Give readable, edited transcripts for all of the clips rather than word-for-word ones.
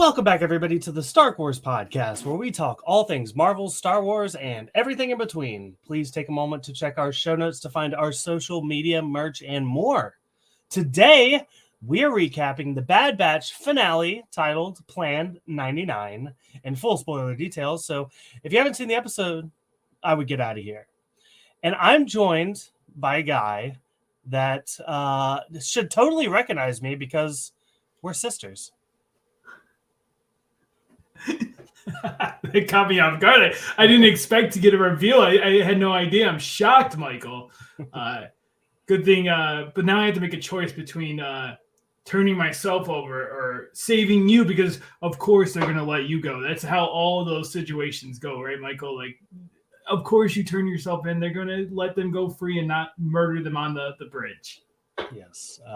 Welcome back, everybody, to the Star Wars podcast, where we talk all things Marvel, Star Wars, and everything in between. Please take a moment to check our show notes to find our social media, merch, and more. Today, we are recapping the Bad Batch finale titled Plan 99 and full spoiler details. So if you haven't seen the episode, I would get out of here. And I'm joined by a guy that should totally recognize me because we're sisters. It caught me off guard. I didn't expect to get a reveal. I had no idea. I'm shocked, Michael. Good thing. But now I have to make a choice between turning myself over or saving you, because of course they're going to let you go. That's how all of those situations go, right, Michael? Like, of course you turn yourself in. They're going to let them go free and not murder them on the bridge. Yes. We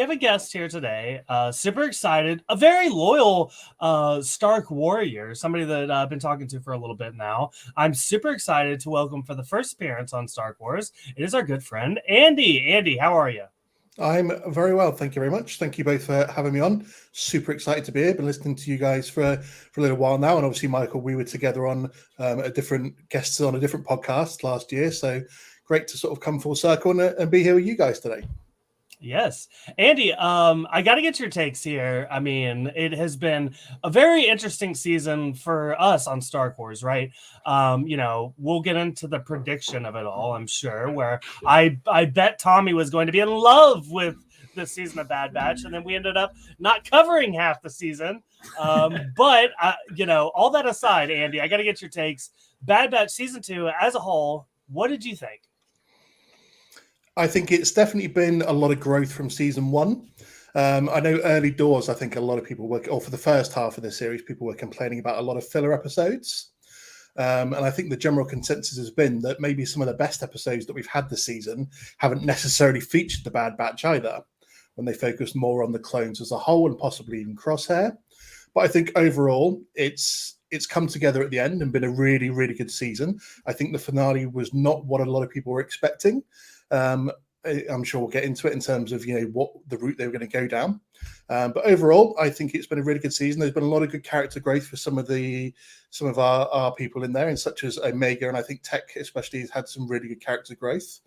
have a guest here today. Super excited. A very loyal Stark warrior, somebody that I've been talking to for a little bit now. I'm super excited to welcome for the first appearance on Stark Wars. It is our good friend, Andy. Andy, how are you? I'm very well. Thank you very much. Thank you both for having me on. Super excited to be here. Been listening to you guys for a little while now. And obviously, Michael, we were together on a different podcast last year. So great to sort of come full circle and be here with you guys today. Yes. Andy, I got to get your takes here. I mean, it has been a very interesting season for us on Star Wars, right? We'll get into the prediction of it all, I'm sure, where I bet Tommy was going to be in love with this season of Bad Batch, and then we ended up not covering half the season. But all that aside, Andy, I got to get your takes. Bad Batch Season 2 as a whole, what did you think? I think it's definitely been a lot of growth from season one. I know early doors, I think a lot of people for the first half of the series, people were complaining about a lot of filler episodes. And I think the general consensus has been that maybe some of the best episodes that we've had this season haven't necessarily featured the Bad Batch either, when they focused more on the clones as a whole and possibly even Crosshair. But I think overall, it's come together at the end and been a really, really good season. I think the finale was not what a lot of people were expecting. I'm sure we'll get into it in terms of what the route they were going to go down. But overall, I think it's been a really good season. There's been a lot of good character growth for some of our people in there, and such as Omega, and I think Tech especially has had some really good character growth.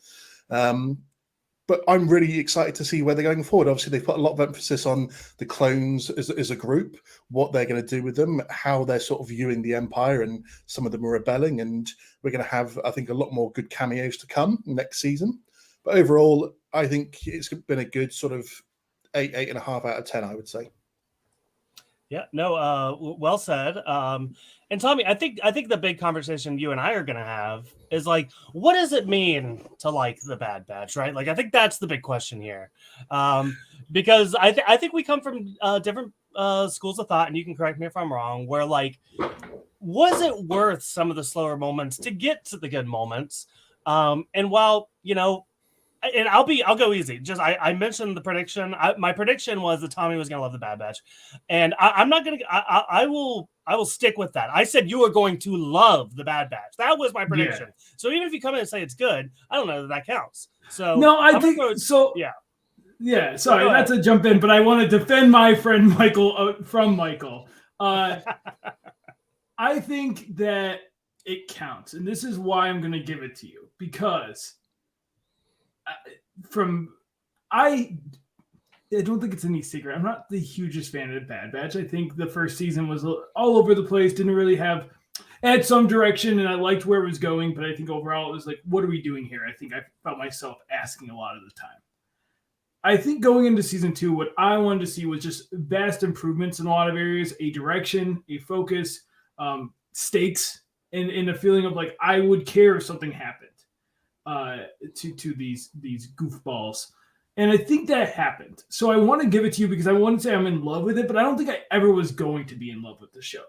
But I'm really excited to see where they're going forward. Obviously, they've put a lot of emphasis on the clones as a group, what they're going to do with them, how they're sort of viewing the Empire, and some of them are rebelling. And we're going to have, I think, a lot more good cameos to come next season. But overall, I think it's been a good sort of 8.5 out of 10, I would say. Yeah, no, well said. And Tommy, I think the big conversation you and I are going to have is like, what does it mean to like the Bad Batch, right? Like, I think that's the big question here, because I think we come from different schools of thought, and you can correct me if I'm wrong. Where like, was it worth some of the slower moments to get to the good moments? And while and I'll go easy. Just I mentioned the prediction. My prediction was that Tommy was going to love the Bad Batch, and I'm not going to. I will stick with that. I said you are going to love the Bad Batch. That was my prediction. Yeah. So even if you come in and say it's good, I don't know that counts. So no, I think so. Yeah. Yeah. Sorry, not to jump in, but I want to defend my friend Michael from Michael. I think that it counts, and this is why I'm going to give it to you, because. I don't think it's any secret. I'm not the hugest fan of Bad Batch. I think the first season was all over the place. Didn't really had some direction, and I liked where it was going. But I think overall it was like, what are we doing here? I think I felt myself asking a lot of the time. I think going into season 2, what I wanted to see was just vast improvements in a lot of areas, a direction, a focus, stakes, and a feeling of like I would care if something happened. To these goofballs, and I think that happened. So I want to give it to you because I want to say I'm in love with it, but I don't think I ever was going to be in love with the show.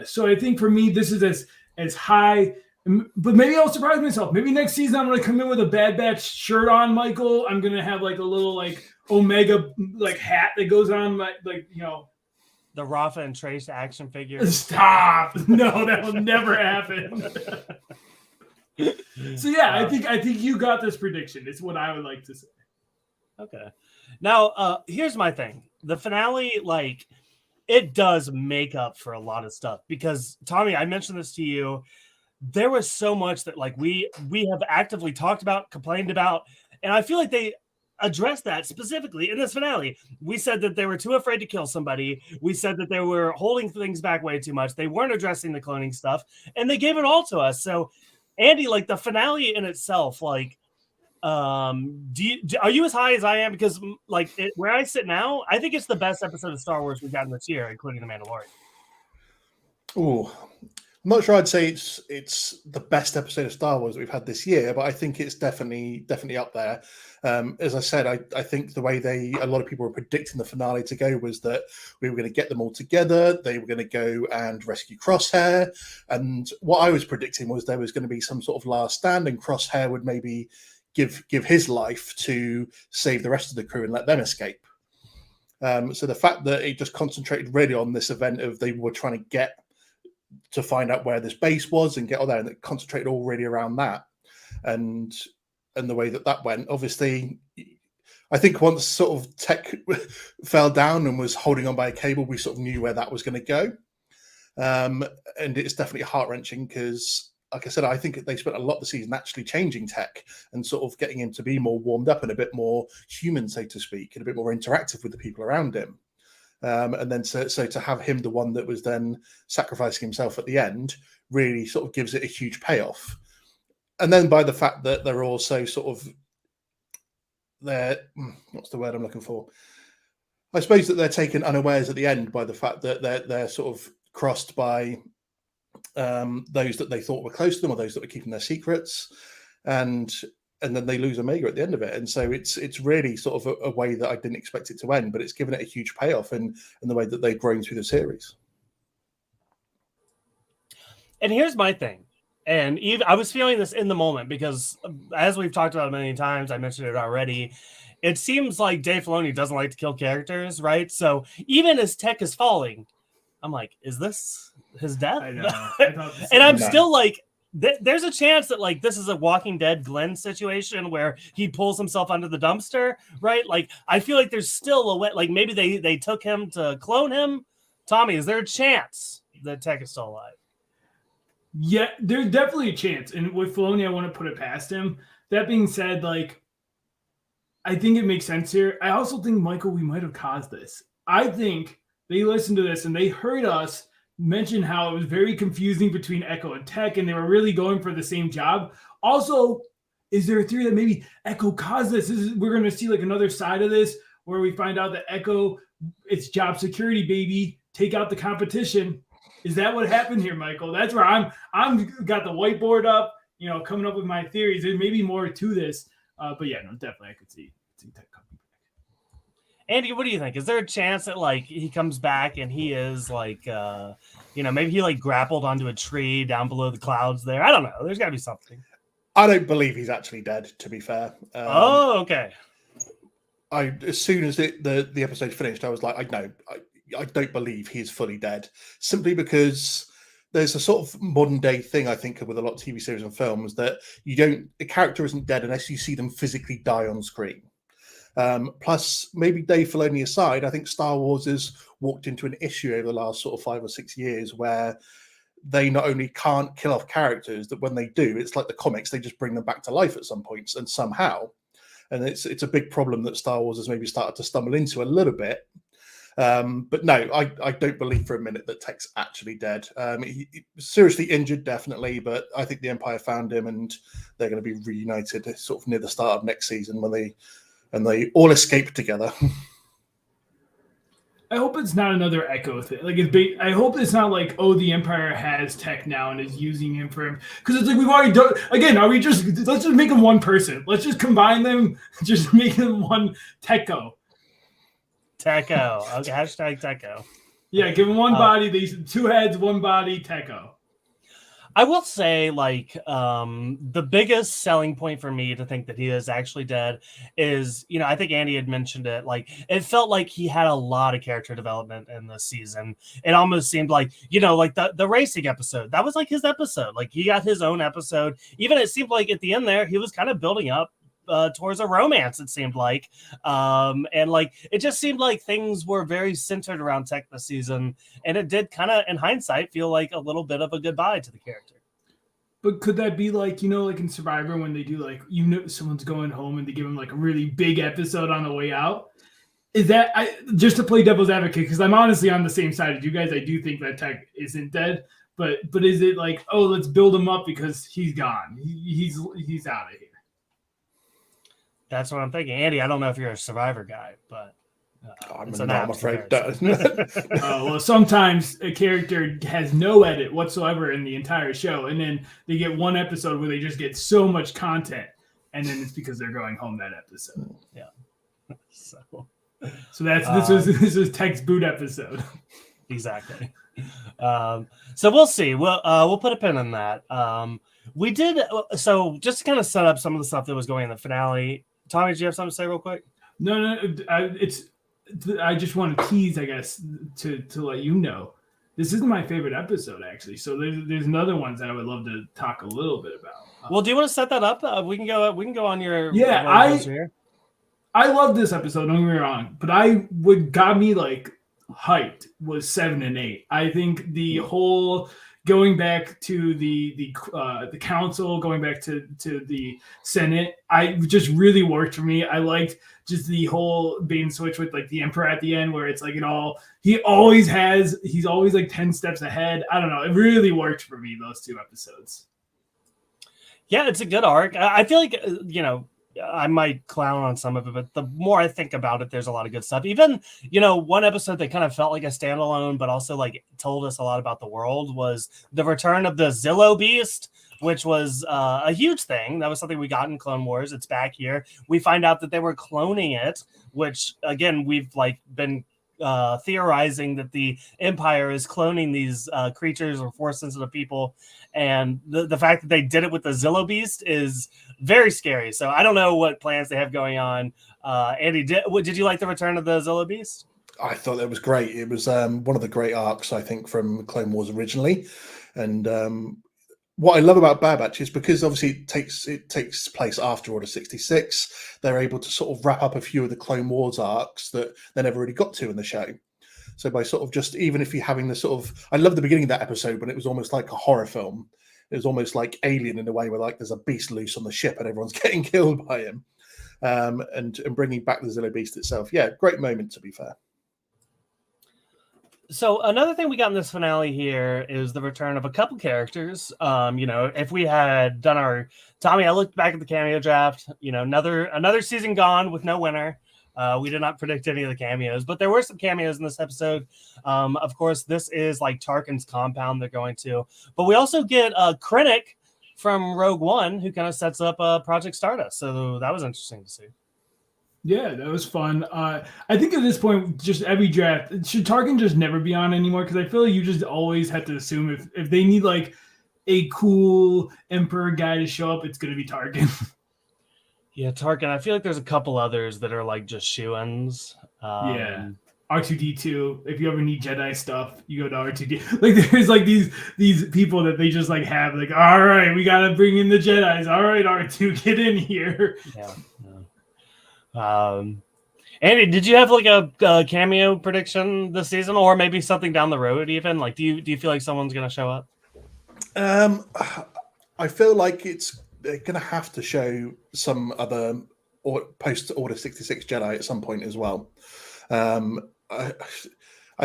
So I think for me this is as high, but maybe I'll surprise myself. Maybe next season I'm going to come in with a Bad Batch shirt on, Michael. I'm going to have like a little like Omega like hat that goes on the Rafa and Trace action figure. Stop! No, that will never happen. So yeah, I think you got this prediction. It's what I would like to say. Okay. Now, here's my thing. The finale, like, it does make up for a lot of stuff because Tommy, I mentioned this to you. There was so much that like we have actively talked about, complained about, and I feel like they addressed that specifically in this finale. We said that they were too afraid to kill somebody. We said that they were holding things back way too much. They weren't addressing the cloning stuff, and they gave it all to us. So, Andy, like the finale in itself, like are you as high as I am? Because like where I sit now, I think it's the best episode of Star Wars we've gotten this year, including The Mandalorian. Oh, I'm not sure I'd say it's the best episode of Star Wars we've had this year, but I think it's definitely up there. As I said, I think the way a lot of people were predicting the finale to go was that we were going to get them all together. They were going to go and rescue Crosshair. And what I was predicting was there was going to be some sort of last stand and Crosshair would maybe give his life to save the rest of the crew and let them escape. So the fact that it just concentrated really on this event of they were trying to get to find out where this base was and get all there, and it concentrated all really around that, and the way that went. Obviously, I think once sort of Tech fell down and was holding on by a cable, we sort of knew where that was going to go, and it's definitely heart-wrenching because, like I said, I think they spent a lot of the season actually changing Tech and sort of getting him to be more warmed up and a bit more human, so to speak, and a bit more interactive with the people around him. And then so to have him the one that was then sacrificing himself at the end really sort of gives it a huge payoff. And then by the fact that they're also sort of what's the word I'm looking for? I suppose that they're taken unawares at the end by the fact that they're sort of crossed by those that they thought were close to them or those that were keeping their secrets, and then they lose Omega at the end of it. And so it's really sort of a way that I didn't expect it to end, but it's given it a huge payoff in the way that they've grown through the series. And here's my thing. And even I was feeling this in the moment because as we've talked about many times, I mentioned it already, it seems like Dave Filoni doesn't like to kill characters, right? So even as Tech is falling, I'm like, is this his death? I know. And I'm still like, there's a chance that like this is a Walking Dead Glenn situation where he pulls himself under the dumpster, right? Like I feel like there's still a way, like maybe they took him to clone him. Tommy, is there a chance that Tech is still alive? Yeah, there's definitely a chance. And with Filoni, I want to put it past him. That being said, like I think it makes sense here. I also think, Michael, we might have caused this. I think they listened to this and they heard us mention how it was very confusing between Echo and Tech, and they were really going for the same job. Also, is there a theory that maybe Echo caused this? We're going to see like another side of this where we find out that Echo, it's job security, baby, take out the competition. Is that what happened here, Michael? That's where I'm got the whiteboard up, coming up with my theories. There may be more to this, but yeah, no, definitely I could see Tech coming back. Andy, what do you think? Is there a chance that like he comes back and he is like, maybe he like grappled onto a tree down below the clouds there? I don't know. There's got to be something. I don't believe he's actually dead, to be fair. Okay. As soon as the episode finished, I was like, I don't believe he's fully dead, simply because there's a sort of modern day thing, I think, with a lot of TV series and films that a character isn't dead unless you see them physically die on screen. Plus, maybe Dave Filoni aside, I think Star Wars has walked into an issue over the last sort of 5 or 6 years where they not only can't kill off characters, that when they do, it's like the comics, they just bring them back to life at some points and somehow. And it's a big problem that Star Wars has maybe started to stumble into a little bit. But no, I don't believe for a minute that Tech's actually dead. He seriously injured, definitely, but I think the Empire found him and they're going to be reunited sort of near the start of next season when they all escape together. I hope it's not another Echo thing. Like, I hope it's not like, the Empire has Tech now and is using him for him. Because it's like we've already done. Again, let's just make him one person. Let's just combine them. Just make them one Techco. Techco. Okay, hashtag Techco. Yeah, give him one body. These 2 heads, 1 body. Techco. I will say, like, the biggest selling point for me to think that he is actually dead is, I think Andy had mentioned it. Like, it felt like he had a lot of character development in this season. It almost seemed like, like the racing episode, that was like his episode. Like, he got his own episode. Even it seemed like at the end there, he was kind of building up towards a romance, it seemed like. And like it just seemed like things were very centered around Tech this season, and it did kind of, in hindsight, feel like a little bit of a goodbye to the character. But could that be like, like in Survivor when they do like, someone's going home and they give them like a really big episode on the way out? Is that just to play devil's advocate? Because I'm honestly on the same side as you guys. I do think that Tech isn't dead, but is it like, oh, let's build him up because he's gone, he's out of here? That's what I'm thinking, Andy. I don't know if you're a Survivor guy, but I'm it's not, an I'm apt afraid. comparison. Well, sometimes a character has no edit whatsoever in the entire show, and then they get one episode where they just get so much content, and then it's because they're going home that episode. Yeah. So this was Tech's boot episode. Exactly. So we'll see. We'll put a pin in that. We did so just to kind of set up some of the stuff that was going in the finale. Tommy, do you have something to say real quick? No, I just want to tease, I guess, to let you know this isn't my favorite episode actually. So there's another ones that I would love to talk a little bit about. Well, do you want to set that up? We can go on your I love this episode, don't get me wrong, but what got me like hyped was 7 and 8. I think the whole going back to the council, going back to the Senate, I just really worked for me. I liked just the whole bait and switch with like the Emperor at the end, where it's like he's always like 10 steps ahead. I don't know. It really worked for me, those 2 episodes. Yeah, it's a good arc. I feel like, I might clown on some of it, but the more I think about it, there's a lot of good stuff. Even, one episode that kind of felt like a standalone, but also like told us a lot about the world was the return of the Zillow Beast, which was a huge thing. That was something we got in Clone Wars. It's back here. We find out that they were cloning it, which again, we've like been theorizing that the Empire is cloning these creatures or force sensitive people. And the fact that they did it with the Zillow Beast is very scary. So I don't know what plans they have going on. Andy, did you like the return of the Zillow Beast? I thought that was great. It was one of the great arcs, I think, from Clone Wars originally. And what I love about Bad Batch is because obviously it takes place after Order 66. They're able to sort of wrap up a few of the Clone Wars arcs that they never really got to in the show. So by sort of just, even if you're having the sort of, I love the beginning of that episode when it was almost like a horror film. It was almost like Alien in a way where like there's a beast loose on the ship and everyone's getting killed by him. And bringing back the Zillow Beast itself. Yeah, great moment, to be fair. So another thing we got in this finale here is the return of a couple characters. If we had done Tommy, I looked back at the cameo draft, another season gone with no winner. We did not predict any of the cameos, but there were some cameos in this episode. Of course, this is like Tarkin's compound they're going to, but we also get Krennic from Rogue One, who kind of sets up Project Stardust. So that was interesting to see. Yeah, that was fun. I think at this point, just every draft, should Tarkin just never be on anymore? Because I feel like you just always have to assume if they need like a cool Emperor guy to show up, it's going to be Tarkin. Yeah, Tarkin. I feel like there's a couple others that are like just shoo-ins. Yeah. R2-D2. If you ever need Jedi stuff, you go to R2-D2. Like there's like these people that they just like have like, all right, we got to bring in the Jedis. All right, R2, get in here. Yeah. Andy, did you have like a cameo prediction this season, or maybe something down the road even? Like, do you feel like someone's going to show up? I feel like they're going to have to show some other post Order 66 Jedi at some point as well. I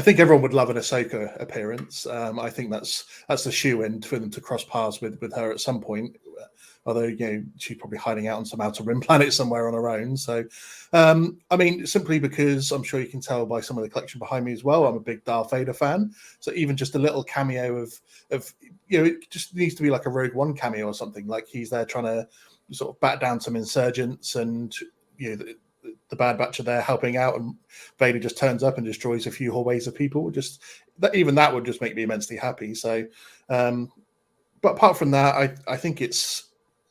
think everyone would love an Ahsoka appearance. I think that's the shoe-in for them to cross paths with her at some point. Although, she's probably hiding out on some outer rim planet somewhere on her own. So, simply because I'm sure you can tell by some of the collection behind me as well, I'm a big Darth Vader fan. So even just a little cameo of it just needs to be like a Rogue One cameo or something. Like he's there trying to sort of bat down some insurgents, and the Bad Batch are there helping out, and Vader just turns up and destroys a few hallways of people. Even that would just make me immensely happy. So, but apart from that, I think it's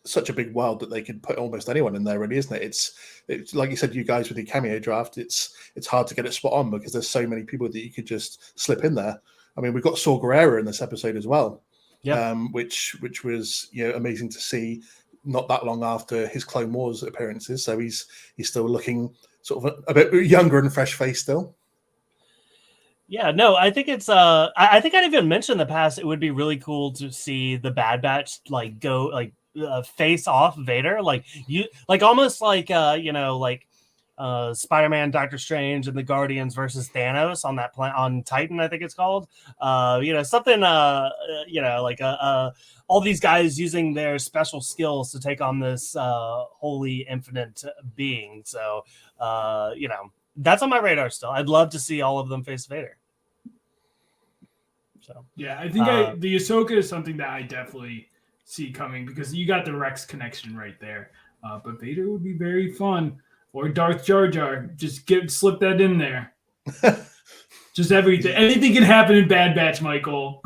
such a big world that they could put almost anyone in there, really, isn't it? It's like you said, you guys with your cameo draft, it's hard to get it spot on because there's so many people that you could just slip in there. I mean, we've got Saw Gerrera in this episode as well, yeah. Which was amazing to see. not that long after his Clone Wars appearances, so he's still looking sort of a bit younger and fresh faced still. Yeah, no, I think it's I think I'd even mentioned in the past it would be really cool to see the Bad Batch like go like face off Vader, like almost like Spider-Man, Doctor Strange, and the Guardians versus Thanos on that planet on Titan, I think it's called. Something all these guys using their special skills to take on this holy infinite being. So that's on my radar still. I'd love to see all of them face Vader. So yeah, I think the Ahsoka is something that I definitely see coming because you got the Rex connection right there. But Vader would be very fun, or Darth Jar Jar. Just slip that in there. Just everything. Anything can happen in Bad Batch, Michael.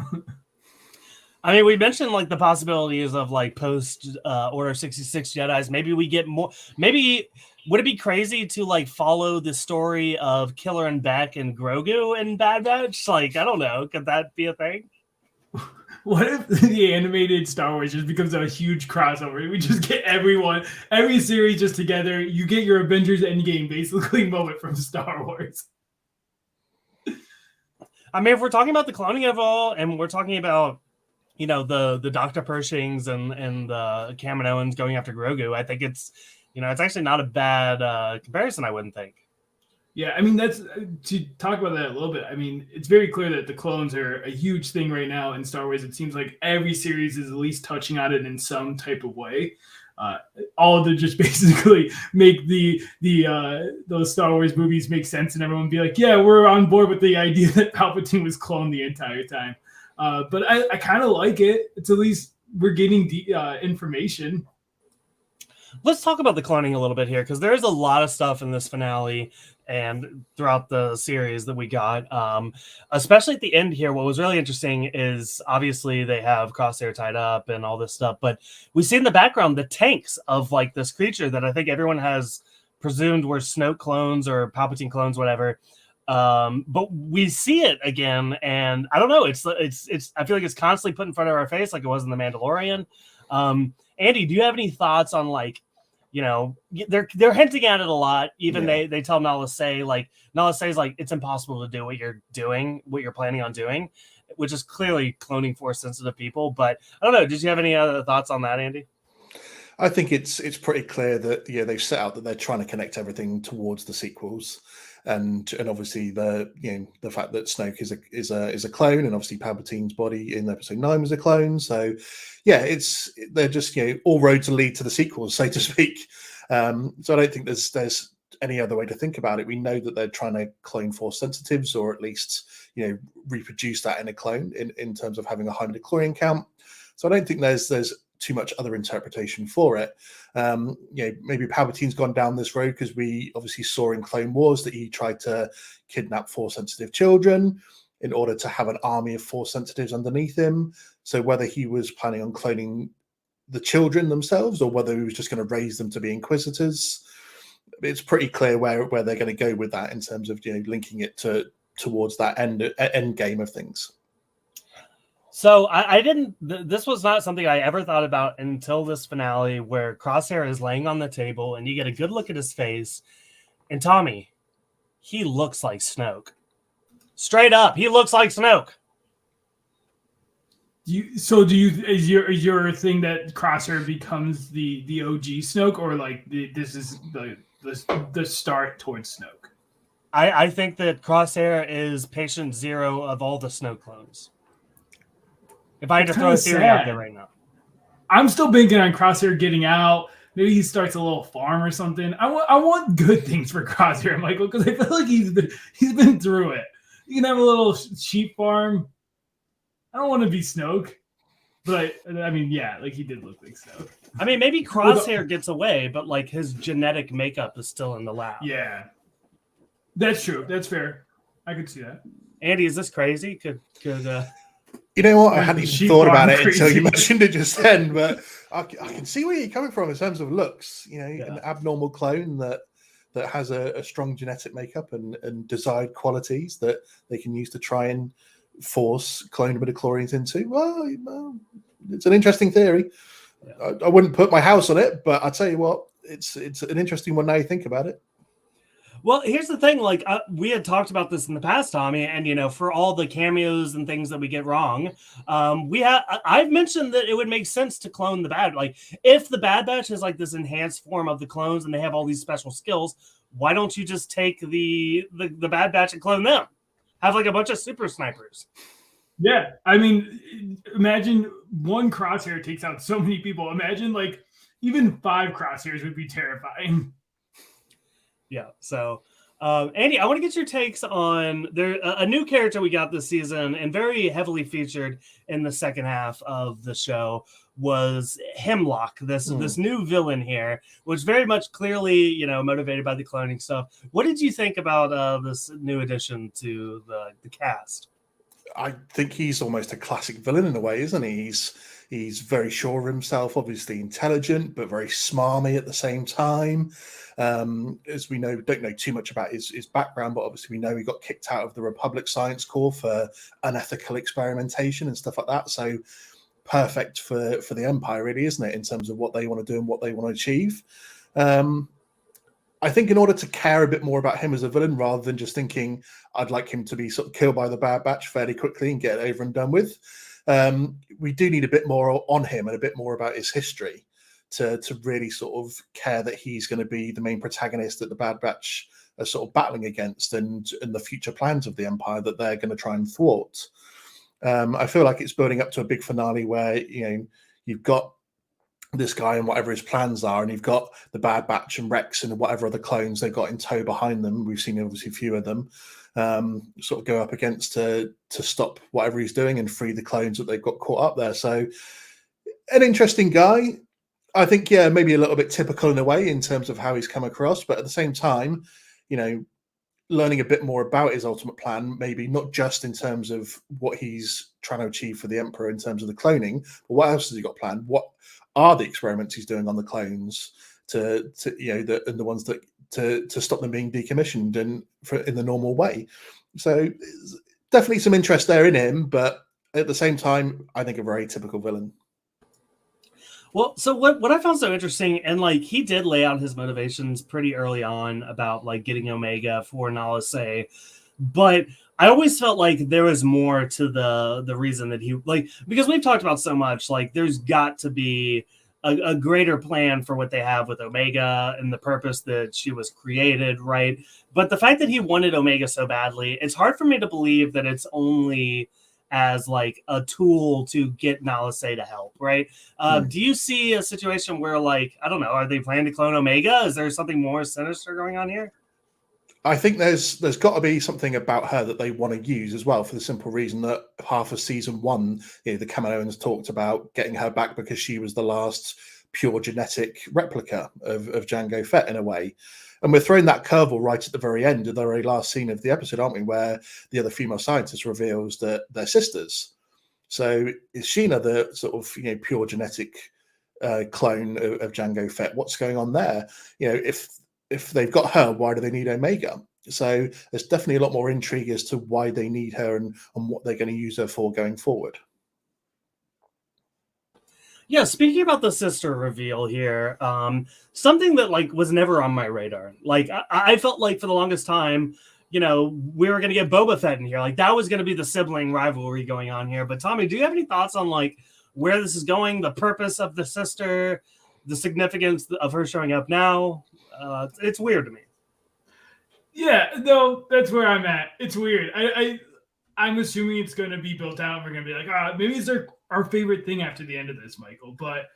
I mean, we mentioned like the possibilities of like post Order 66 Jedis. Maybe we get more. Maybe would it be crazy to like follow the story of Killer and Beck and Grogu in Bad Batch? Like, I don't know. Could that be a thing? What if the animated Star Wars just becomes a huge crossover? We just get every series just together. You get your Avengers Endgame basically moment from Star Wars. I mean, if we're talking about the cloning of all, and we're talking about the Dr. Pershings and the Kaminoans going after Grogu, I think it's actually not a bad comparison. I wouldn't think. Yeah, I mean, that's to talk about that a little bit. I mean, it's very clear that the clones are a huge thing right now in Star Wars. It seems like every series is at least touching on it in some type of way. All of them just basically make those Star Wars movies make sense, and everyone be like, "Yeah, we're on board with the idea that Palpatine was cloned the entire time." But I kind of like it. It's at least we're getting information. Let's talk about the cloning a little bit here, because there's a lot of stuff in this finale and throughout the series that we got. Especially at the end here, what was really interesting is obviously they have Crosshair tied up and all this stuff, but we see in the background the tanks of like this creature that I think everyone has presumed were Snoke clones or Palpatine clones, whatever. But we see it again, and I don't know. It's I feel like it's constantly put in front of our face, like it was in The Mandalorian. Andy, do you have any thoughts on like, they're hinting at it a lot. Even they tell Nala Se like it's impossible to do what you're doing, what you're planning on doing, which is clearly cloning Force sensitive people. But I don't know. Did you have any other thoughts on that, Andy? I think it's pretty clear that they've set out that they're trying to connect everything towards the sequels, and obviously the fact that Snoke is a clone, and obviously Palpatine's body in Episode 9 was a clone. So yeah, they're just all roads lead to the sequels, so to speak. So I don't think there's any other way to think about it. We know that they're trying to clone Force sensitives, or at least reproduce that in a clone in terms of having a high midichlorian count. So I don't think there's too much other interpretation for it. Maybe Palpatine's gone down this road because we obviously saw in Clone Wars that he tried to kidnap Force sensitive children in order to have an army of Force sensitives underneath him. So whether he was planning on cloning the children themselves or whether he was just going to raise them to be Inquisitors, it's pretty clear where they're going to go with that in terms of linking it towards that end game of things. So I didn't. This was not something I ever thought about until this finale, where Crosshair is laying on the table, and you get a good look at his face. And Tommy, he looks like Snoke. Straight up, he looks like Snoke. Is your thing that Crosshair becomes the OG Snoke, or like this is the start towards Snoke? I think that Crosshair is patient zero of all the Snoke clones. If I had to throw a theory out there right now, I'm still banking on Crosshair getting out. Maybe he starts a little farm or something. I want good things for Crosshair, Michael, because I feel like he's been through it. You can have a little sheep farm. I don't want to be Snoke, but I mean, yeah, like he did look like Snoke. I mean, maybe Crosshair gets away, but like his genetic makeup is still in the lab. Yeah, that's true. That's fair. I could see that. Andy, is this crazy? Could You know what? I hadn't even thought about it until you mentioned it just then, but I can see where you're coming from in terms of looks. An abnormal clone that has a strong genetic makeup and desired qualities that they can use to try and force cloned midichlorians into. Well, it's an interesting theory. I wouldn't put my house on it, but I tell you what, it's an interesting one now you think about it. Well, here's the thing. Like we had talked about this in the past, Tommy, and for all the cameos and things that we get wrong, I've mentioned that it would make sense to clone the Bad. Like if the Bad Batch is like this enhanced form of the clones and they have all these special skills, why don't you just take the Bad Batch and clone them? Have like a bunch of super snipers. Yeah, I mean, imagine one crosshair takes out so many people. Imagine like even 5 crosshairs would be terrifying. Yeah. So, Andy, I want to get your takes on a new character we got this season and very heavily featured in the second half of the show was Hemlock, this new villain here, which very much clearly, motivated by the cloning stuff. What did you think about this new addition to the cast? I think he's almost a classic villain in a way, isn't he? He's very sure of himself, obviously intelligent, but very smarmy at the same time. As we know, don't know too much about his background, but obviously we know he got kicked out of the Republic Science Corps for unethical experimentation and stuff like that. So perfect for the Empire, really, isn't it, in terms of what they want to do and what they want to achieve. I think in order to care a bit more about him as a villain, rather than just thinking I'd like him to be sort of killed by the Bad Batch fairly quickly and get it over and done with, we do need a bit more on him and a bit more about his history to really sort of care that he's going to be the main protagonist that the Bad Batch are sort of battling against and the future plans of the Empire that they're going to try and thwart. I feel like it's building up to a big finale where, you've got this guy and whatever his plans are, and you've got the Bad Batch and Rex and whatever other clones they've got in tow behind them. We've seen obviously a few of them sort of go up against to stop whatever he's doing and free the clones that they've got caught up there. So an interesting guy. I think, yeah, maybe a little bit typical in a way in terms of how he's come across, but at the same time, learning a bit more about his ultimate plan, maybe not just in terms of what he's trying to achieve for the Emperor in terms of the cloning, but what else has he got planned? What are the experiments he's doing on the clones and the ones that to stop them being decommissioned and in the normal way? So definitely some interest there in him, but at the same time, I think a very typical villain. Well, so what I found so interesting, and like he did lay out his motivations pretty early on about like getting Omega for Nala Se, but I always felt like there was more to the reason that he because we've talked about so much, like there's got to be a greater plan for what they have with Omega and the purpose that she was created, right? But the fact that he wanted Omega so badly, it's hard for me to believe that it's only as like a tool to get Nala Se to help, right? Do you see a situation where I don't know, are they planning to clone Omega? Is there something more sinister going on here? I think there's got to be something about her that they want to use as well, for the simple reason that half of season 1, the Kaminoans talked about getting her back because she was the last pure genetic replica of Jango Fett in a way. And we're throwing that curveball right at the very end of the very last scene of the episode, aren't we? Where the other female scientist reveals that they're sisters. So is Sheena the sort of pure genetic clone of Jango Fett? What's going on there? If they've got her, why do they need Omega? So there's definitely a lot more intrigue as to why they need her and what they're going to use her for going forward. Yeah, speaking about the sister reveal here, something that was never on my radar. I felt like for the longest time, we were going to get Boba Fett in here. That was going to be the sibling rivalry going on here. But Tommy, do you have any thoughts on where this is going, the purpose of the sister, the significance of her showing up now? It's weird to me. Yeah, no, that's where I'm at. It's weird. I'm assuming it's going to be built out. We're going to be like, maybe it's our favorite thing after the end of this, Michael. But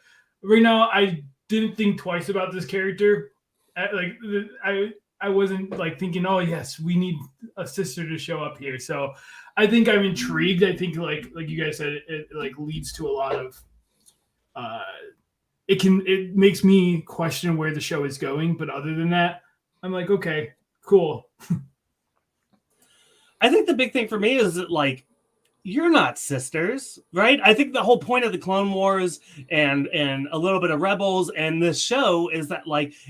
right now, I didn't think twice about this character. I wasn't thinking, oh yes, we need a sister to show up here. So I think I'm intrigued. I think like you guys said, it leads to a lot of. It makes me question where the show is going. But other than that, I'm like, okay, cool. I think the big thing for me is that you're not sisters, right? I think the whole point of the Clone Wars and a little bit of Rebels and this show is that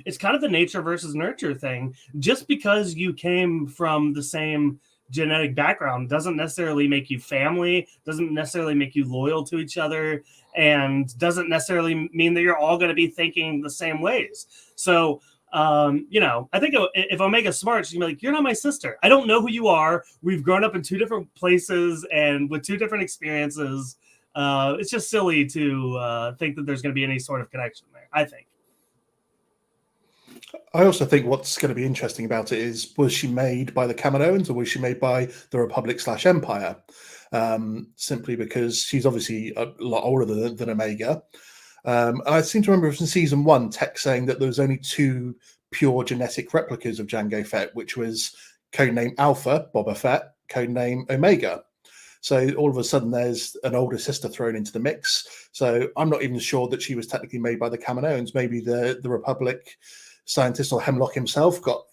it's kind of the nature versus nurture thing. Just because you came from the same genetic background doesn't necessarily make you family, doesn't necessarily make you loyal to each other, and doesn't necessarily mean that you're all going to be thinking the same ways. So, I think if Omega's smart, she's gonna be like, you're not my sister. I don't know who you are. We've grown up in two different places and with two different experiences. It's just silly to think that there's going to be any sort of connection there, I think. I also think what's going to be interesting about it is, was she made by the Kaminoans or was she made by the Republic/Empire? Simply because she's obviously a lot older than Omega. And I seem to remember from season 1, Tech saying that there was only 2 pure genetic replicas of Jango Fett, which was codename Alpha, Boba Fett, codename Omega. So all of a sudden there's an older sister thrown into the mix. So I'm not even sure that she was technically made by the Kaminoans. Maybe the Republic scientist or Hemlock himself got,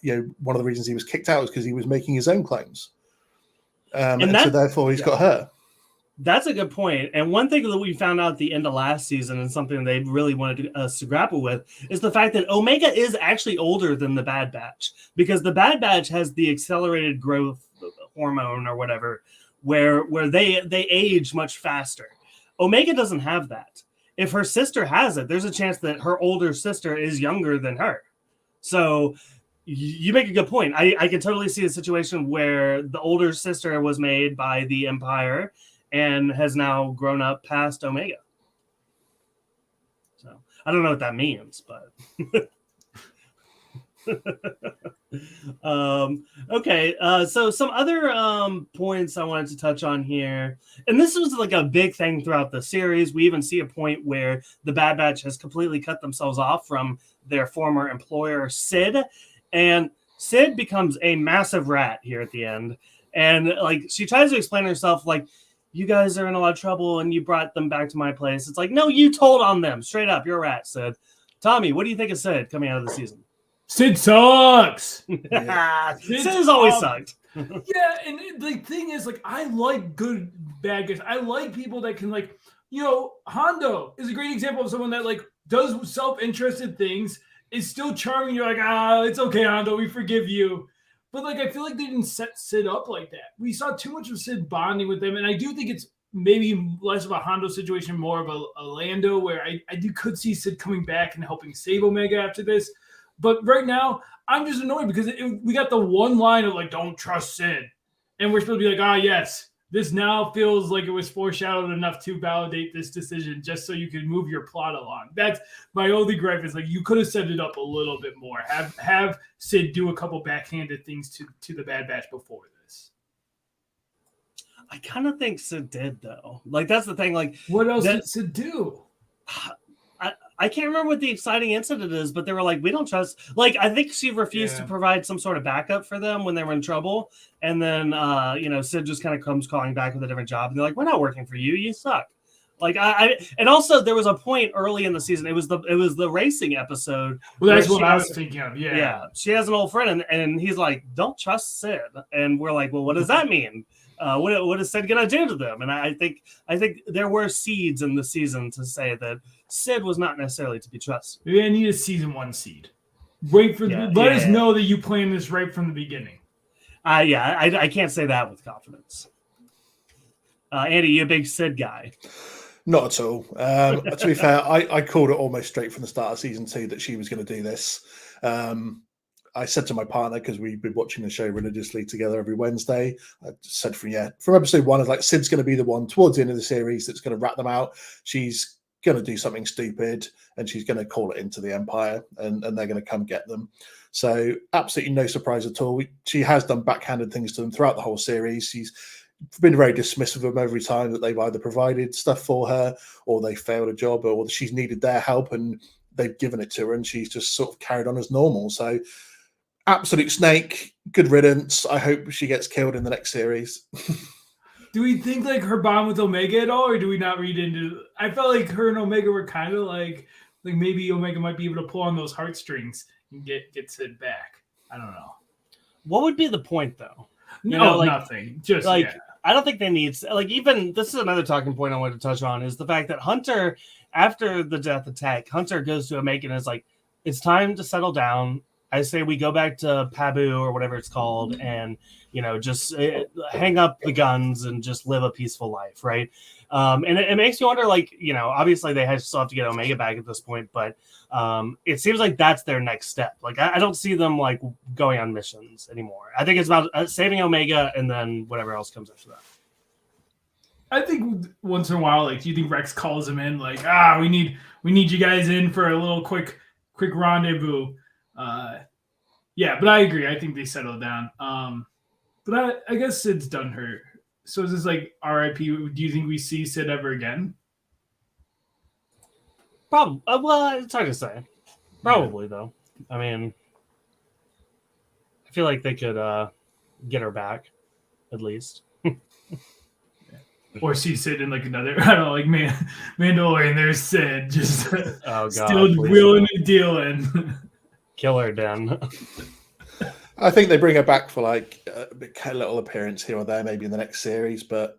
one of the reasons he was kicked out was because he was making his own clones. And so therefore he's got her. That's a good point. And one thing that we found out at the end of last season, and something they really wanted us to grapple with, is the fact that Omega is actually older than the Bad Batch, because the Bad Batch has the accelerated growth hormone or whatever, where they age much faster. Omega doesn't have that. If her sister has it, there's a chance that her older sister is younger than her. So you make a good point. I can totally see a situation where the older sister was made by the Empire and has now grown up past Omega. So I don't know what that means, but okay. So some other points I wanted to touch on here, and this was like a big thing throughout the series. We even see a point where the Bad Batch has completely cut themselves off from their former employer, Sid, and Sid becomes a massive rat here at the end. And like she tries to explain herself, like, you guys are in a lot of trouble and you brought them back to my place. It's like, no, you told on them straight up. You're a rat, Sid. Tommy, what do you think of Sid coming out of the season? Sid sucks. Sid has always sucked. Yeah, and the thing is, like, I like good bad guys. I like people that can, like, Hondo is a great example of someone that, like, does self-interested things, is still charming. You're like, it's okay, Hondo, we forgive you. But, like, I feel like they didn't set Sid up like that. We saw too much of Sid bonding with them, and I do think it's maybe less of a Hondo situation, more of a Lando, where I could see Sid coming back and helping save Omega after this. But right now, I'm just annoyed because we got the one line of, like, don't trust Sid. And we're supposed to be like, yes, this now feels like it was foreshadowed enough to validate this decision just so you can move your plot along. That's my only gripe, is like, you could have set it up a little bit more. Have Sid do a couple backhanded things to the Bad Batch before this. I kind of think Sid did, though. Like, that's the thing. Like, what else did Sid do? I can't remember what the exciting incident is, but they were like, we don't trust. Like, I think she refused to provide some sort of backup for them when they were in trouble. And then, Sid just kind of comes calling back with a different job. And they're like, we're not working for you. You suck. Like, and also there was a point early in the season. It was the racing episode. Well, that's what I was thinking of. Yeah. Yeah. She has an old friend and he's like, don't trust Sid. And we're like, well, what does that mean? What is Sid gonna do to them? And I think there were seeds in the season to say that Sid was not necessarily to be trusted. Maybe I need a season 1 seed. Let us know that you planned this right from the beginning. I can't say that with confidence. Andy, you a big Sid guy? Not at all. To be fair, I called it almost straight from the start of season 2 that she was going to do this. I said to my partner, because we've been watching the show religiously together every Wednesday, I said from episode 1, I was like, Sid's going to be the one towards the end of the series that's going to rat them out. She's going to do something stupid and she's going to call it into the Empire and they're going to come get them. So absolutely no surprise at all. She has done backhanded things to them throughout the whole series. She's been very dismissive of them every time that they've either provided stuff for her or they failed a job or she's needed their help and they've given it to her and she's just sort of carried on as normal. So absolute snake, good riddance. I hope she gets killed in the next series. Do we think like her bond with Omega at all, or do we not read into? I felt like her and Omega were kind of like maybe Omega might be able to pull on those heartstrings and get Sid back. I don't know. What would be the point, though? Nothing. Just I don't think they need even this is another talking point I wanted to touch on is the fact that Hunter, after the death attack, Hunter goes to Omega and is like, "It's time to settle down. I say we go back to Pabu or whatever it's called, and just hang up the guns and just live a peaceful life, right? And it makes you wonder, like, obviously they still have to get Omega back at this point, but it seems like that's their next step. Like, I don't see them like going on missions anymore. I think it's about saving Omega and then whatever else comes after that. I think once in a while, like, do you think Rex calls him in, like, we need you guys in for a little quick rendezvous? Yeah, but I agree. I think they settled down. But I guess Sid's done her. So is this like R.I.P.? Do you think we see Sid ever again? Probably. Well, it's hard to say. Probably, though. I mean, I feel like they could get her back, at least. Or see Sid in like another, I don't know, like Mandalorian. There's Sid just still wheeling and dealing. Killer Den. I think they bring her back for like a little appearance here or there, maybe in the next series. But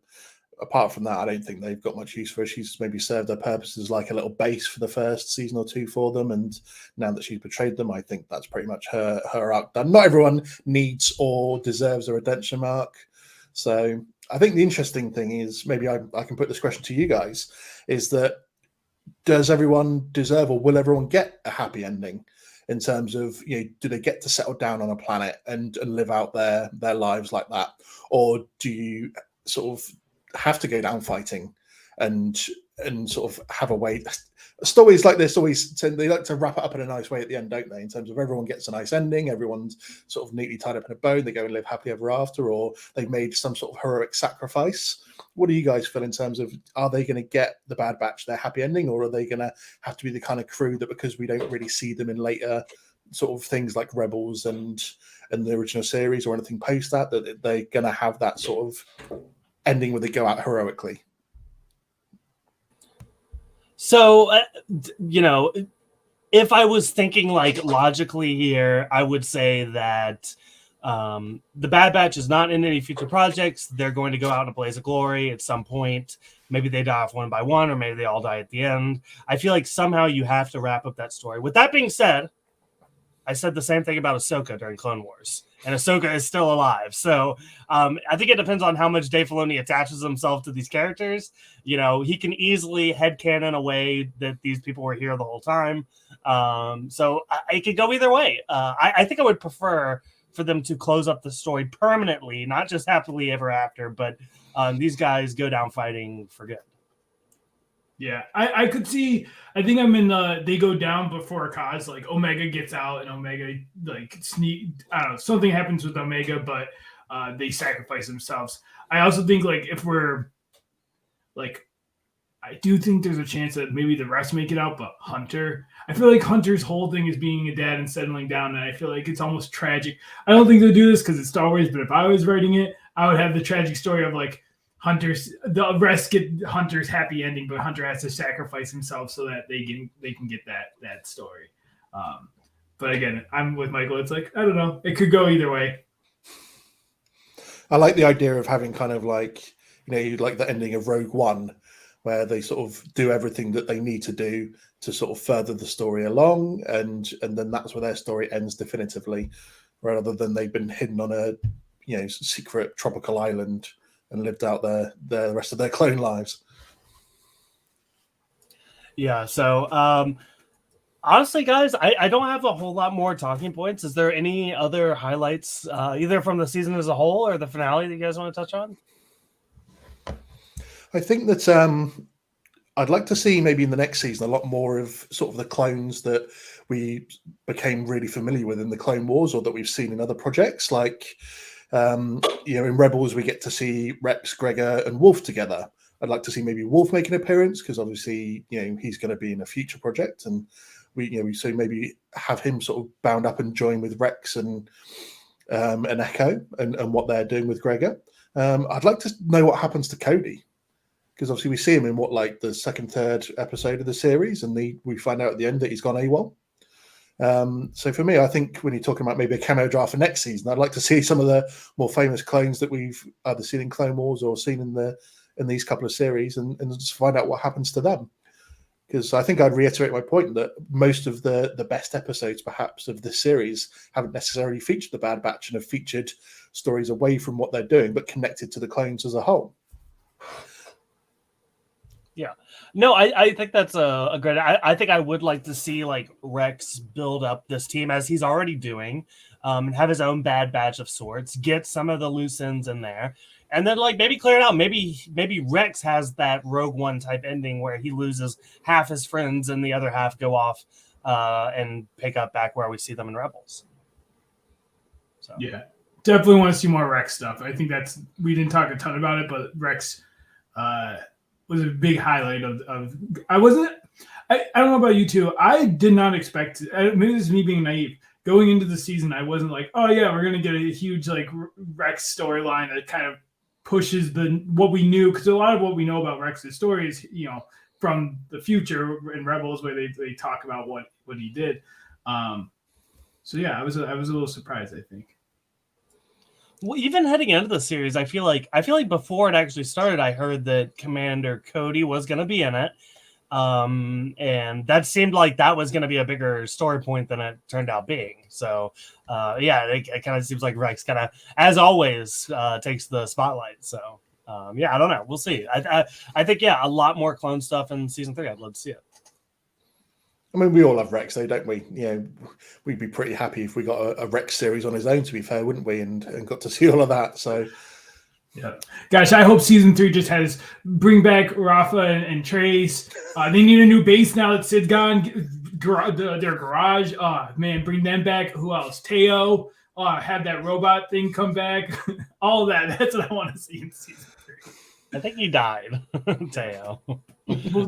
apart from that, I don't think they've got much use for her. She's maybe served her purposes like a little base for the first season or two for them. And now that she's betrayed them, I think that's pretty much her arc done. Not everyone needs or deserves a redemption arc. So I think the interesting thing is, maybe I can put this question to you guys, is that does everyone deserve, or will everyone get a happy ending? In terms of, do they get to settle down on a planet and live out their lives like that? Or do you sort of have to go down fighting and sort of have a way? Stories like this they like to wrap it up in a nice way at the end, don't they? In terms of everyone gets a nice ending, everyone's sort of neatly tied up in a bow, they go and live happily ever after, or they've made some sort of heroic sacrifice. What do you guys feel in terms of, are they going to get the Bad Batch their happy ending, or are they going to have to be the kind of crew that, because we don't really see them in later sort of things like Rebels and the original series or anything post that they're going to have that sort of ending where they go out heroically? So, if I was thinking like logically here, I would say that the Bad Batch is not in any future projects. They're going to go out in a blaze of glory at some point. Maybe they die off one by one, or maybe they all die at the end. I feel like somehow you have to wrap up that story. With that being said, I said the same thing about Ahsoka during Clone Wars, and Ahsoka is still alive. So I think it depends on how much Dave Filoni attaches himself to these characters. He can easily headcanon away that these people were here the whole time. So it could go either way. I think I would prefer for them to close up the story permanently, not just happily ever after, but these guys go down fighting for good. Yeah, I could see. I think I'm in the they go down before Kaz. Like Omega gets out, and Omega like I don't know, something happens with Omega, but they sacrifice themselves. I also think like if we're like, I do think there's a chance that maybe the rest make it out, but Hunter. I feel like Hunter's whole thing is being a dad and settling down, and I feel like it's almost tragic. I don't think they'll do this because it's Star Wars, but if I was writing it, I would have the tragic story of like, the rest get Hunter's happy ending, but Hunter has to sacrifice himself so that they can get that story. But again, I'm with Michael. It's like, I don't know. It could go either way. I like the idea of having kind of like, like the ending of Rogue One, where they sort of do everything that they need to do to sort of further the story along, and then that's where their story ends definitively, rather than they've been hidden on a secret tropical island and lived out the rest of their clone lives. Yeah, so honestly, guys, I don't have a whole lot more talking points. Is there any other highlights, either from the season as a whole or the finale, that you guys want to touch on? I think that I'd like to see maybe in the next season a lot more of sort of the clones that we became really familiar with in the Clone Wars, or that we've seen in other projects. Like, in Rebels, we get to see Rex, Gregor, and Wolf together. I'd like to see maybe Wolf make an appearance, because obviously, he's going to be in a future project, and we so maybe have him sort of bound up and join with Rex and Echo and what they're doing with Gregor. I'd like to know what happens to Cody, because obviously we see him in the second, third episode of the series, and we find out at the end that he's gone AWOL. So for me, I think when you're talking about maybe a cameo draft for next season, I'd like to see some of the more famous clones that we've either seen in Clone Wars or seen in these couple of series, and just find out what happens to them. Because I think I'd reiterate my point that most of the best episodes, perhaps, of this series haven't necessarily featured the Bad Batch and have featured stories away from what they're doing, but connected to the clones as a whole. Yeah, no, I think that's a great. I think I would like to see like Rex build up this team as he's already doing, and have his own Bad Batch of sorts. Get some of the loose ends in there, and then like maybe clear it out. Maybe Rex has that Rogue One type ending where he loses half his friends and the other half go off and pick up back where we see them in Rebels. So yeah, definitely want to see more Rex stuff. I think we didn't talk a ton about it, but Rex was a big highlight of I don't know about you two. I did not expect, maybe this is me being naive, going into the season. I wasn't like, oh yeah, we're going to get a huge like Rex storyline that kind of pushes what we knew. Cause a lot of what we know about Rex's story is, from the future in Rebels where they talk about what he did. So yeah, I was a little surprised, I think. Well, even heading into the series, I feel like before it actually started, I heard that Commander Cody was going to be in it, and that seemed like that was going to be a bigger story point than it turned out being. So, yeah, it kind of seems like Rex kind of, as always, takes the spotlight. So, yeah, I don't know. We'll see. I think a lot more clone stuff in season 3. I'd love to see it. I mean, we all love Rex, though, don't we? We'd be pretty happy if we got a Rex series on his own, to be fair, wouldn't we? And got to see all of that. So, yeah, gosh, I hope season 3 just bring back Rafa and Trace. They need a new base now that Sid's gone. Their garage. Oh man, bring them back. Who else? Teo. Have that robot thing come back. All of that. That's what I want to see in season 3. I think he died, Teo. Well,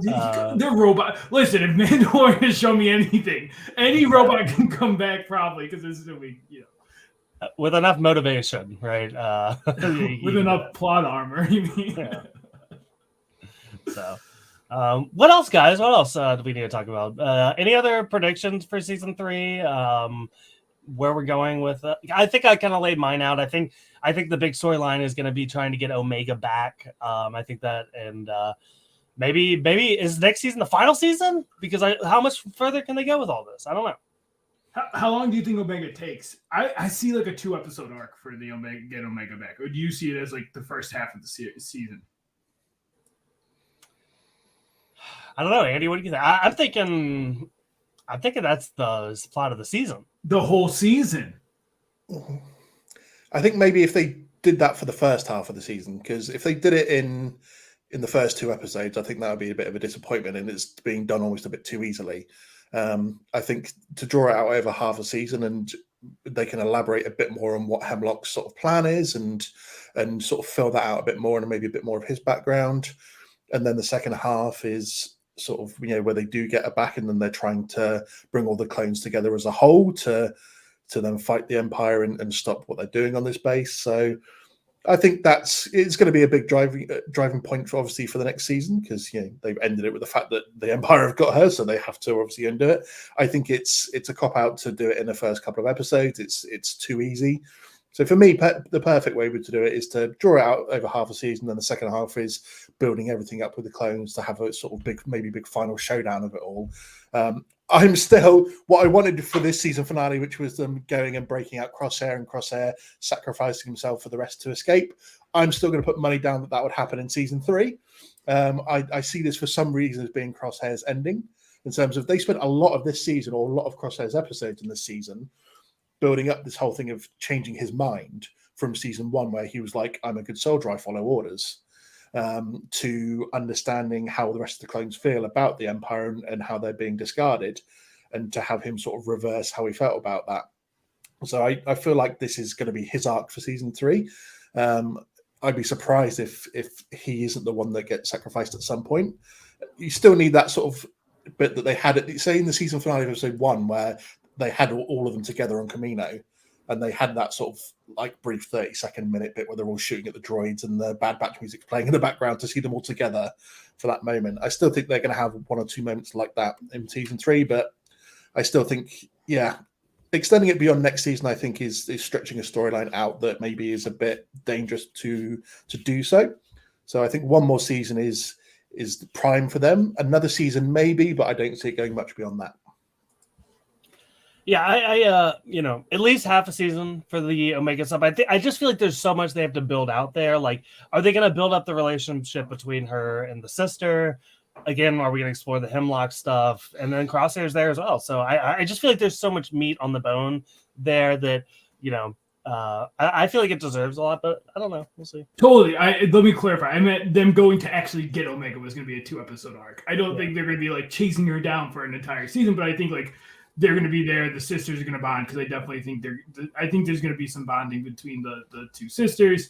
they're robot. Listen, if Mandalorian has shown me anything, any robot can come back probably because this is gonna be, with enough motivation, right? With enough plot armor, you mean? Yeah. So, what else, guys? What else do we need to talk about? Any other predictions for season 3? Where we're going with? I think I kind of laid mine out. I think the big storyline is going to be trying to get Omega back. I think that, and maybe is next season the final season? Because how much further can they go with all this? I don't know. How long do you think Omega takes? I see like a 2-episode arc for the get Omega back. Or do you see it as like the first half of the season? I don't know, Andy. What do you think? I'm thinking that's the plot of the season. The whole season. I think maybe if they did that for the first half of the season, because if they did it in the first 2 episodes, I think that would be a bit of a disappointment, and it's being done almost a bit too easily. I think to draw it out over half a season, and they can elaborate a bit more on what Hemlock's sort of plan is, and sort of fill that out a bit more, and maybe a bit more of his background. And then the second half is sort of where they do get her back, and then they're trying to bring all the clones together as a whole to then fight the Empire and stop what they're doing on this base. So I think it's going to be a big driving point for the next season, because they've ended it with the fact that the Empire have got her, so they have to obviously undo it. I think it's a cop out to do it in the first couple of episodes. It's too easy. So for me, the perfect way to do it is to draw it out over half a season, then the second half is building everything up with the clones to have a sort of big final showdown of it all. I'm still what I wanted for this season finale, which was them going and breaking out Crosshair and Crosshair sacrificing himself for the rest to escape. I'm still going to put money down that would happen in season 3. I see this for some reason as being Crosshair's ending, in terms of they spent a lot of this season, or a lot of Crosshair's episodes in this season, building up this whole thing of changing his mind from season 1, where he was like, I'm a good soldier, I follow orders, to understanding how the rest of the clones feel about the Empire and how they're being discarded, and to have him sort of reverse how he felt about that. So I feel like this is going to be his arc for season 3. I'd be surprised if he isn't the one that gets sacrificed at some point. You still need that sort of bit that they had say in the season finale of episode 1, where they had all of them together on Kamino, and they had that sort of like brief 30-second minute bit where they're all shooting at the droids and the Bad Batch music's playing in the background to see them all together for that moment. I still think they're going to have 1 or 2 moments like that in season 3, but I still think, extending it beyond next season, I think is stretching a storyline out that maybe is a bit dangerous to do so. So I think 1 more season is is prime for them. Another season maybe, but I don't see it going much beyond that. Yeah, I at least half a season for the Omega stuff. I just feel like there's so much they have to build out there. Like, are they going to build up the relationship between her and the sister? Again, are we going to explore the Hemlock stuff? And then Crosshair's there as well. So I just feel like there's so much meat on the bone there that, I feel like it deserves a lot, but I don't know. We'll see. Totally. Let me clarify. I meant them going to actually get Omega was going to be a 2-episode arc. I don't think they're going to be like chasing her down for an entire season, but I think like they're going to be there. The sisters are going to bond because I definitely think I think there's going to be some bonding between the two sisters,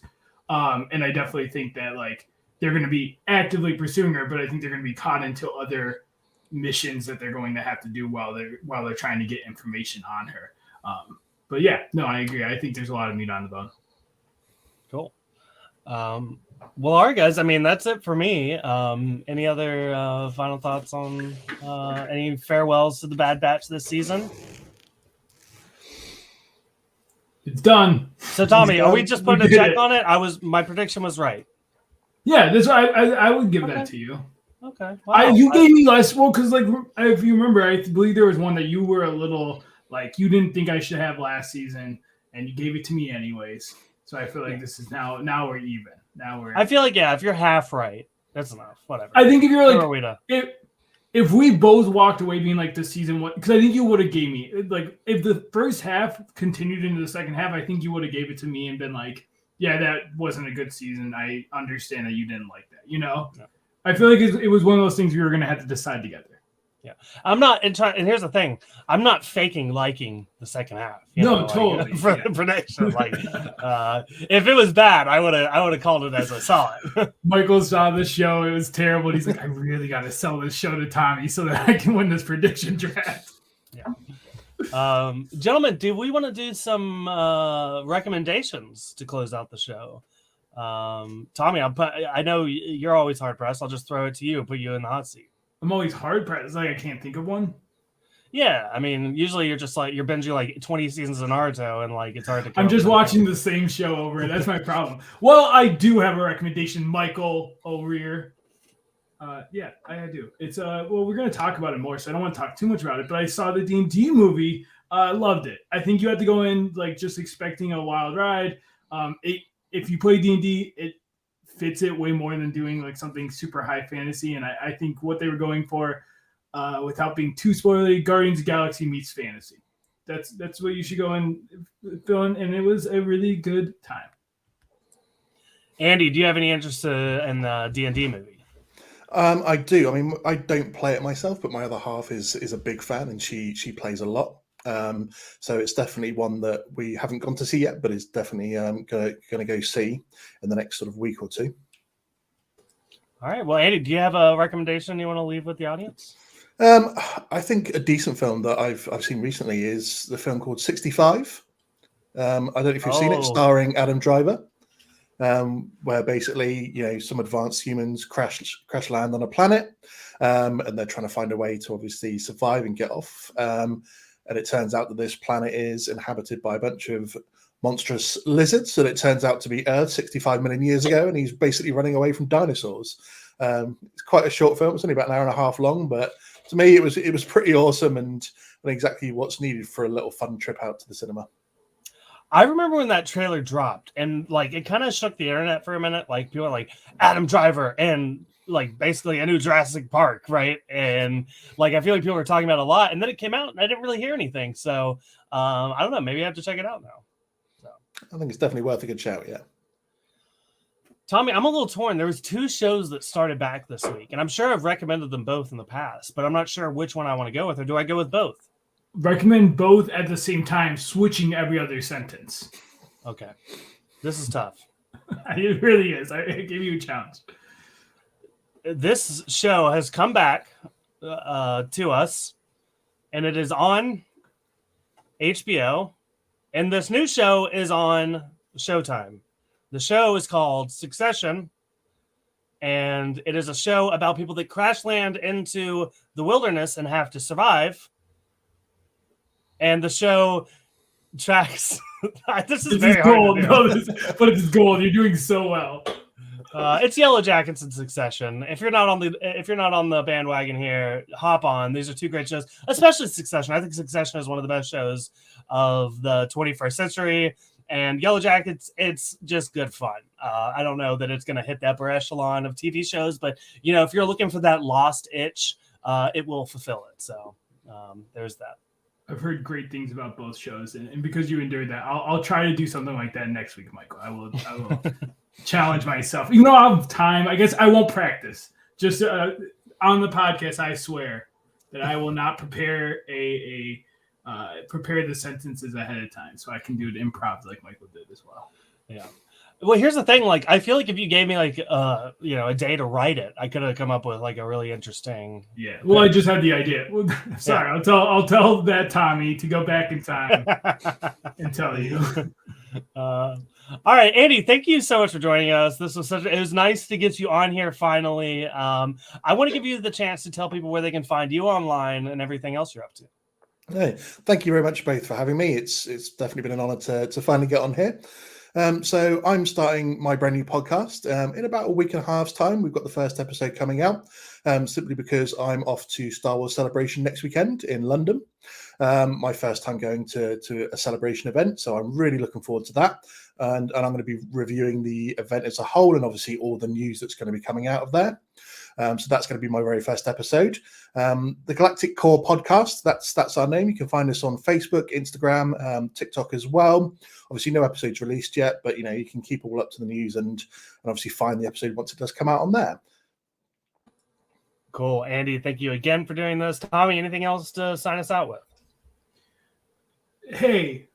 and I definitely think that like they're going to be actively pursuing her, but I think they're going to be caught into other missions that they're going to have to do while they're trying to get information on her. But yeah, no, I agree. I think there's a lot of meat on the bone. Cool. Well, all right, guys. I mean, that's it for me. Any other final thoughts on any farewells to the Bad Batch this season? It's done. So, Tommy, are we just putting a check on it? My prediction was right. Yeah, that's why I would give that to you. Okay. Wow. You gave me less. Well, because like if you remember, I believe there was one that you were a little like you didn't think I should have last season, and you gave it to me anyways. So I feel like this is now we're even. I feel like if you're half right, that's enough. Whatever. I think if you're like if we both walked away being like the season one, because I think you would have gave me like if the first half continued into the second half, I think you would have gave it to me and been like, yeah, that wasn't a good season. I understand that you didn't like that. No. I feel like it was one of those things we were going to have to decide together. Yeah, I'm not. And here's the thing: I'm not faking liking the second half. Totally. For the prediction, like, if it was bad, I would have called it as I saw it. Michael saw the show; it was terrible. He's like, I really got to sell this show to Tommy so that I can win this prediction draft. Yeah. Gentlemen, do we want to do some recommendations to close out the show? Tommy, I know you're always hard pressed. I'll just throw it to you and put you in the hot seat. I'm always hard pressed. Like I can't think of one. Yeah, I mean, usually you're just like you're binging like 20 seasons of Naruto, and like it's hard to. I'm just watching the same show over. That's my problem. Well, I do have a recommendation, Michael O'Rear. Yeah, I do. It's well, we're gonna talk about it more, so I don't want to talk too much about it. But I saw the D&D movie. Loved it. I think you have to go in like just expecting a wild ride. If you play D&D, it fits it way more than doing like something super high fantasy. And I think what they were going for, without being too spoilery, Guardians of the Galaxy meets fantasy. That's what you should go and fill in. And it was a really good time. Andy, do you have any interest in the D&D movie? I do. I mean, I don't play it myself, but my other half is a big fan, and she plays a lot. So it's definitely one that we haven't gone to see yet, but it's definitely going to go see in the next sort of week or two. All right. Well, Andy, do you have a recommendation you want to leave with the audience? I think a decent film that I've seen recently is the film called 65. I don't know if you've seen it, starring Adam Driver, where basically some advanced humans crash land on a planet, and they're trying to find a way to obviously survive and get off. And it turns out that this planet is inhabited by a bunch of monstrous lizards, and it turns out to be Earth 65 million years ago, and he's basically running away from dinosaurs. It's quite a short film. It's only about an hour and a half long, but to me, it was pretty awesome and exactly what's needed for a little fun trip out to the cinema. I remember when that trailer dropped, and like it kind of shook the internet for a minute. Like people were like Adam Driver and like basically a new Jurassic Park, right? And like I feel like people were talking about it a lot, and then it came out and I didn't really hear anything. So I don't know, maybe I have to check it out now. So I think it's definitely worth a good shout. Yeah. Tommy, I'm a little torn. There was 2 shows that started back this week, and I'm sure I've recommended them both in the past, but I'm not sure which one I want to go with, or do I go with both? Recommend both at the same time, switching every other sentence. Okay. This is tough. It really is. I give you a challenge. This show has come back to us, and it is on HBO, and this new show is on Showtime. The show is called Succession, and it is a show about people that crash land into the wilderness and have to survive. And the show tracks. This is very hard gold. to do. No, but it's gold. You're doing so well. It's Yellow Jackets in Succession. If you're not on the bandwagon here, hop on. These are two great shows, especially Succession. I think Succession is one of the best shows of the 21st century. And Yellow Jackets, it's just good fun. I don't know that it's going to hit the upper echelon of TV shows, but if you're looking for that lost itch, it will fulfill it. So there's that. I've heard great things about both shows, and because you endured that, I'll try to do something like that next week, Michael. I will challenge myself. Even though I have time, I guess I won't practice. Just on the podcast, I swear that I will not prepare prepare the sentences ahead of time, so I can do it improv like Michael did as well. Yeah. Well, here's the thing. Like, I feel like if you gave me a day to write it, I could have come up with like a really interesting. Yeah. Well, I just had the idea. Well, sorry, yeah. I'll tell that Tommy to go back in time and tell you. All right, Andy, thank you so much for joining us. It was nice to get you on here finally. I want to give you the chance to tell people where they can find you online and everything else you're up to. Hey, thank you very much both for having me. It's definitely been an honor to finally get on here. So I'm starting my brand new podcast in about a week and a half's time. We've got the first episode coming out simply because I'm off to Star Wars Celebration next weekend in London. My first time going to a celebration event. So I'm really looking forward to that. And I'm going to be reviewing the event as a whole and obviously all the news that's going to be coming out of there. So that's going to be my very first episode. The Galactic Core Podcast, that's our name. You can find us on Facebook, Instagram, TikTok as well. Obviously, no episodes released yet, but you can keep all up to the news and obviously find the episode once it does come out on there. Cool. Andy, thank you again for doing this. Tommy, anything else to sign us out with? Hey,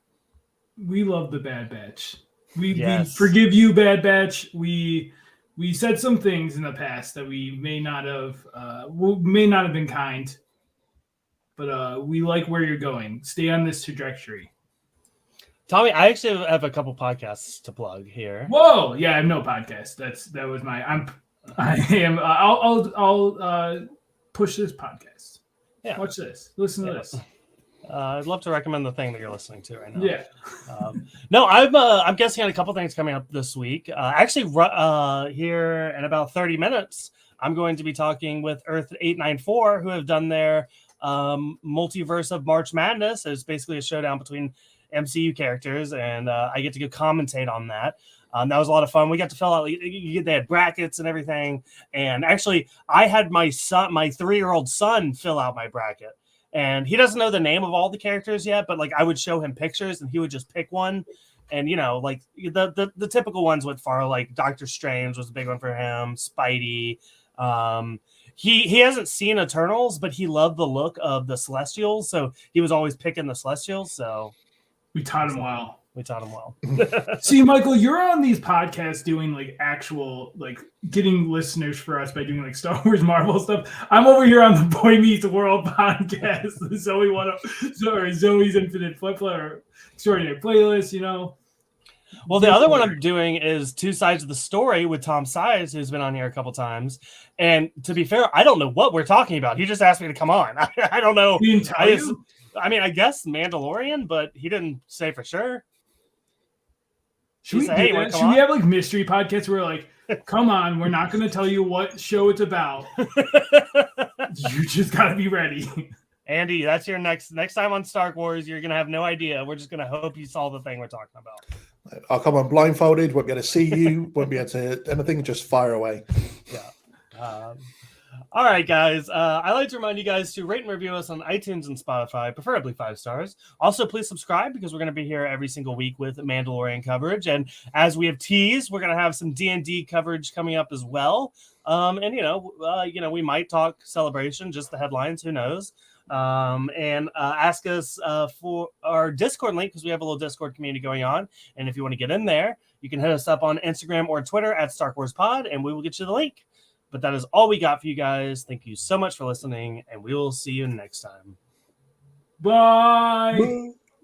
we love the Bad Batch. We forgive you, Bad Batch. We said some things in the past that we may not have been kind, but we like where you're going. Stay on this trajectory. Tommy, I actually have a couple podcasts to plug here. Whoa, yeah, I have no podcast. I'll push this podcast. Yeah, watch this. Listen to this. I'd love to recommend the thing that you're listening to right now. Yeah. No, I'm guessing on a couple things coming up this week. Actually, here in about 30 minutes, I'm going to be talking with Earth 894, who have done their Multiverse of March Madness. It's basically a showdown between MCU characters, and I get to go commentate on that. That was a lot of fun. We got to fill out. They had brackets and everything. And actually, I had my 3-year-old son, fill out my bracket. And he doesn't know the name of all the characters yet, but I would show him pictures and he would just pick one. And the typical ones went far, like Doctor Strange was a big one for him, Spidey. He hasn't seen Eternals, but he loved the look of the Celestials, so he was always picking the Celestials. So we taught him well. See, Michael, you're on these podcasts doing actual getting listeners for us by doing Star Wars Marvel stuff. I'm over here on the Boy Meets World podcast, Zoe's Infinite Extraordinary Playlist, Well, the other one I'm doing is Two Sides of the Story with Tom Size, who's been on here a couple times. And to be fair, I don't know what we're talking about. He just asked me to come on. I don't know. I guess Mandalorian, but he didn't say for sure. Should we have mystery podcasts where come on, we're not going to tell you what show it's about. You just got to be ready. Andy, that's your next time on Star Wars. You're going to have no idea. We're just going to hope you saw the thing we're talking about. I'll come on blindfolded, won't be able to see you, won't be able to anything, just fire away. Yeah. All right, guys. I like to remind you guys to rate and review us on iTunes and Spotify, preferably 5 stars. Also, please subscribe because we're going to be here every single week with Mandalorian coverage. And as we have teased, we're going to have some D&D coverage coming up as well. We might talk Celebration, just the headlines, who knows. And ask us for our Discord link because we have a little Discord community going on. And if you want to get in there, you can hit us up on Instagram or Twitter at Star Wars Pod, and we will get you the link. But that is all we got for you guys. Thank you so much for listening, and we will see you next time. Bye.